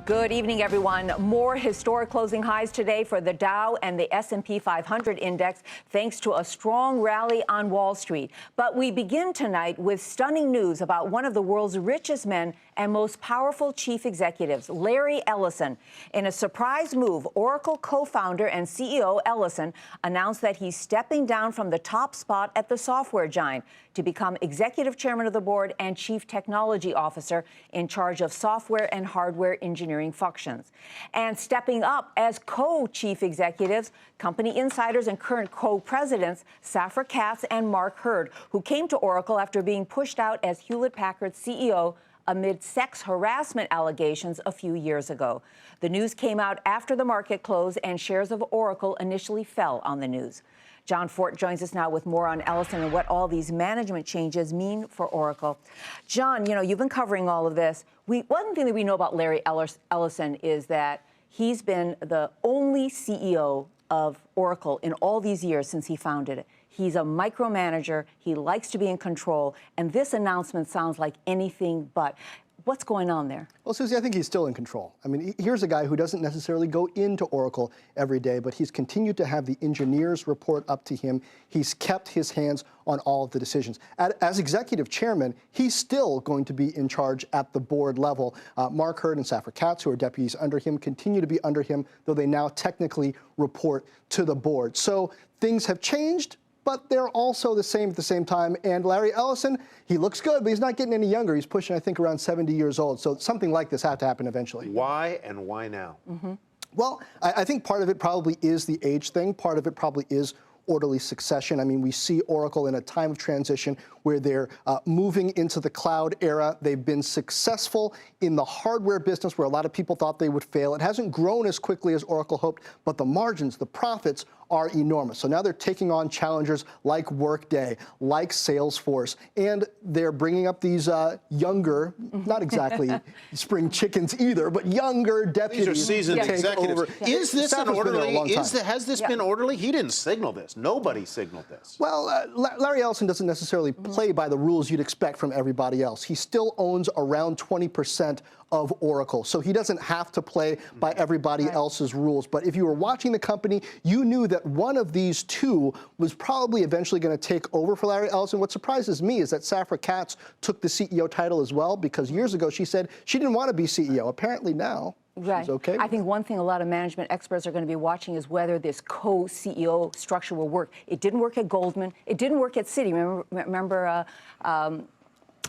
Good evening, everyone. More historic closing highs today for the Dow and the S&P 500 index, thanks to a strong rally on Wall Street. But we begin tonight with stunning news about one of the world's richest men and most powerful chief executives, Larry Ellison. In a surprise move, Oracle co-founder and CEO Ellison announced that he's stepping down from the top spot at the software giant to become executive chairman of the board and chief technology officer in charge of software and hardware engineering functions. And stepping up as co-chief executives, company insiders and current co-presidents Safra Catz and Mark Hurd, who came to Oracle after being pushed out as Hewlett-Packard's CEO amid sex harassment allegations a few years ago. The news came out after the market closed, and shares of Oracle initially fell on the news. John Fort joins us now with more on Ellison and what all these management changes mean for Oracle. John, you've been covering all of this. One thing that we know about Larry Ellison is that he's been the only CEO of Oracle in all these years since he founded it. He's a micromanager. He likes to be in control. And this announcement sounds like anything but. What's going on there? Well, Susie, I think he's still in control. I mean, here's a guy who doesn't necessarily go into Oracle every day, but he's continued to have the engineers report up to him. He's kept his hands on all of the decisions. As executive chairman, he's still going to be in charge at the board level. Mark Hurd and Safra Catz, who are deputies under him, continue to be under him, though they now technically report to the board. So things have changed, but they're also the same at the same time. And Larry Ellison, he looks good, but he's not getting any younger. He's pushing, I think, around 70 years old. So something like this had to happen eventually. Why and why now? Well, I think part of it probably is the age thing. Part of it probably is orderly succession. I mean, we see Oracle in a time of transition where they're moving into the cloud era. They've been successful in the hardware business where a lot of people thought they would fail. It hasn't grown as quickly as Oracle hoped, but the margins, the profits are enormous. So now they're taking on challengers like Workday, like Salesforce, and they're bringing up these younger, not exactly spring chickens either, but younger deputies. These are seasoned executives. Over. Is this an orderly? Has this been orderly? He didn't signal this. Nobody signaled this. Well, Larry Ellison doesn't necessarily play by the rules you'd expect from everybody else. He still owns around 20% of Oracle, so he doesn't have to play by everybody else's rules. But if you were watching the company, you knew that one of these two was probably eventually going to take over for Larry Ellison. What surprises me is that Safra Catz took the CEO title as well, because years ago she said she didn't want to be CEO. Apparently now she's okay. I think one thing a lot of management experts are going to be watching is whether this co-CEO structure will work. It didn't work at Goldman. It didn't work at Citi. Remember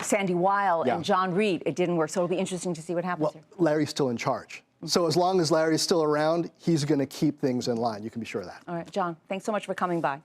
Sandy Weil and John Reed? It didn't work. So it'll be interesting to see what happens here. Larry's still in charge. So as long as Larry's still around, he's going to keep things in line. You can be sure of that. All right, John, thanks so much for coming by.